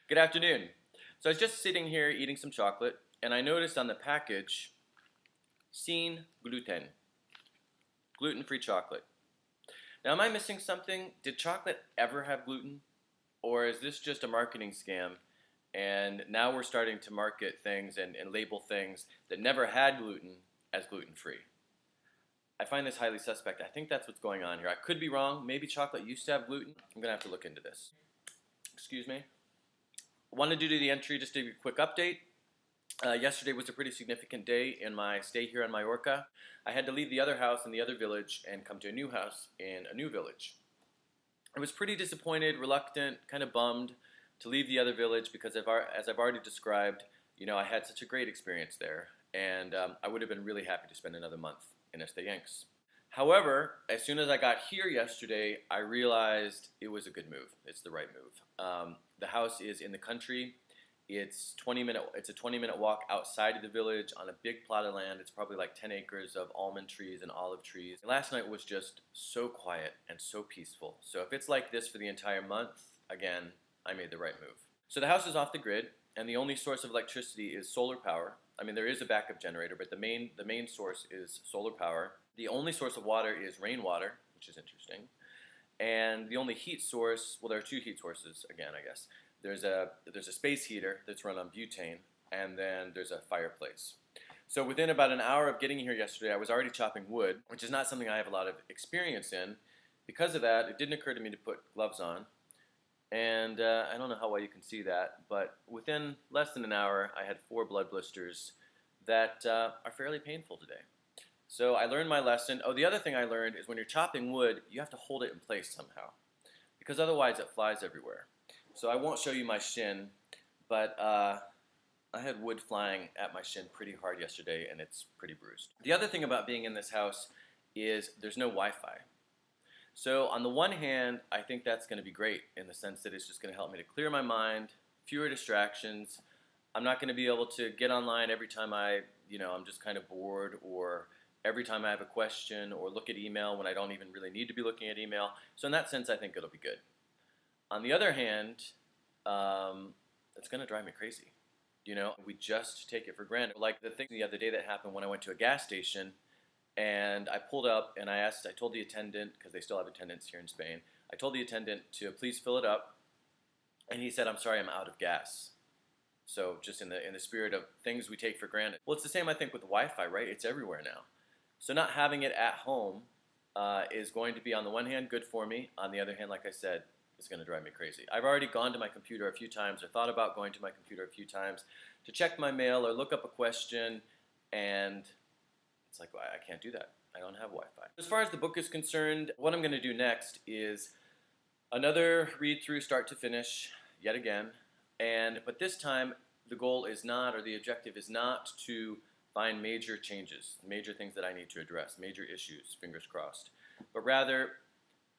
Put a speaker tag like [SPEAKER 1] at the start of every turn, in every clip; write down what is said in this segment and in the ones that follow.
[SPEAKER 1] Good afternoon. So I was just sitting here eating some chocolate, and I noticed on the package, "Sin gluten," gluten-free chocolate. Now, am I missing something? Did chocolate ever have gluten? Or is this just a marketing scam? And now we're starting to market things and label things that never had gluten as gluten-free. I find this highly suspect. I think that's what's going on here. I could be wrong. Maybe chocolate used to have gluten. I'm going to have to look into this. Excuse me. Wanted to do the entry just to give you a quick update. Yesterday was a pretty significant day in my stay here on Mallorca. I had to leave the other house in the other village and come to a new house in a new village. I was pretty disappointed, reluctant, kind of bummed to leave the other village because as I've already described, I had such a great experience there, and I would have been really happy to spend another month in Esporles. However, as soon as I got here yesterday, I realized it was a good move. It's the right move. The house is in the country. It's a 20-minute walk outside of the village on a big plot of land. It's probably like 10 acres of almond trees and olive trees. Last night was just so quiet and so peaceful. So if it's like this for the entire month, again, I made the right move. So the house is off the grid, and the only source of electricity is solar power. I mean, there is a backup generator, but the main source is solar power. The only source of water is rainwater, which is interesting. And the only heat source, well, there are two heat sources again, I guess. There's a space heater that's run on butane, and then there's a fireplace. So within about an hour of getting here yesterday, I was already chopping wood, which is not something I have a lot of experience in. Because of that, it didn't occur to me to put gloves on. And I don't know how well you can see that, but within less than an hour, I had 4 blood blisters that are fairly painful today. So I learned my lesson. Oh, the other thing I learned is when you're chopping wood, you have to hold it in place somehow, because otherwise it flies everywhere. So I won't show you my shin, but I had wood flying at my shin pretty hard yesterday, and it's pretty bruised. The other thing about being in this house is there's no Wi-Fi. So on the one hand, I think that's going to be great in the sense that it's just going to help me to clear my mind, fewer distractions. I'm not going to be able to get online every time I'm just kind of bored, or every time I have a question, or look at email when I don't even really need to be looking at email. So in that sense, I think it'll be good. On the other hand, it's going to drive me crazy. We just take it for granted. Like the thing the other day that happened when I went to a gas station, and I pulled up and I told the attendant, because they still have attendants here in Spain, I told the attendant to please fill it up, and he said, "I'm sorry, I'm out of gas." So just in the spirit of things we take for granted. Well, it's the same I think with Wi-Fi, right? It's everywhere now. So not having it at home is going to be, on the one hand, good for me. On the other hand, like I said, it's going to drive me crazy. I've already gone to my computer a few times, or thought about going to my computer a few times to check my mail or look up a question, and it's like, well, I can't do that. I don't have Wi-Fi. As far as the book is concerned, what I'm going to do next is another read through start to finish, yet again. But this time, the goal is not, or the objective is not to find major changes, major things that I need to address, major issues, fingers crossed, but rather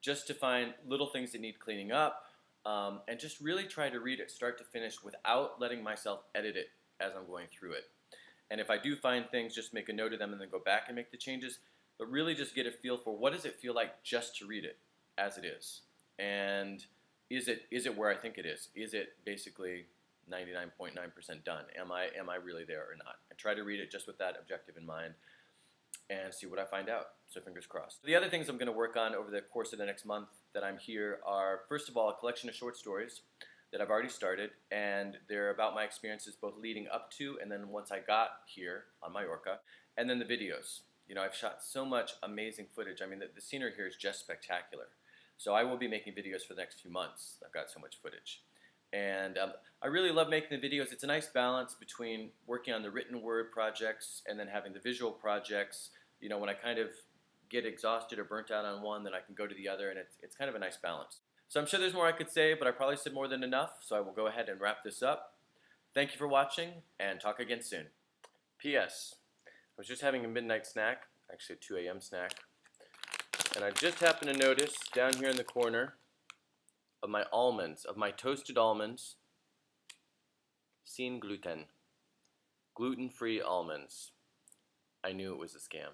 [SPEAKER 1] just to find little things that need cleaning up, and just really try to read it start to finish without letting myself edit it as I'm going through it. And if I do find things, just make a note of them and then go back and make the changes, but really just get a feel for what does it feel like just to read it as it is. And is it where I think it is? Is it basically 99.9% done? Am I really there or not? And try to read it just with that objective in mind and see what I find out. So fingers crossed. The other things I'm going to work on over the course of the next month that I'm here are, first of all, a collection of short stories that I've already started, and they're about my experiences both leading up to and then once I got here on Mallorca, and then the videos. I've shot so much amazing footage. I mean, the scenery here is just spectacular. So I will be making videos for the next few months. I've got so much footage. And I really love making the videos. It's a nice balance between working on the written word projects and then having the visual projects. When I kind of get exhausted or burnt out on one, then I can go to the other, and it's kind of a nice balance. So I'm sure there's more I could say, but I probably said more than enough, so I will go ahead and wrap this up. Thank you for watching, and talk again soon. P.S. I was just having a midnight snack, actually a 2 a.m. snack, and I just happened to notice down here in the corner of my almonds, of my toasted almonds, sin gluten, gluten-free almonds. I knew it was a scam.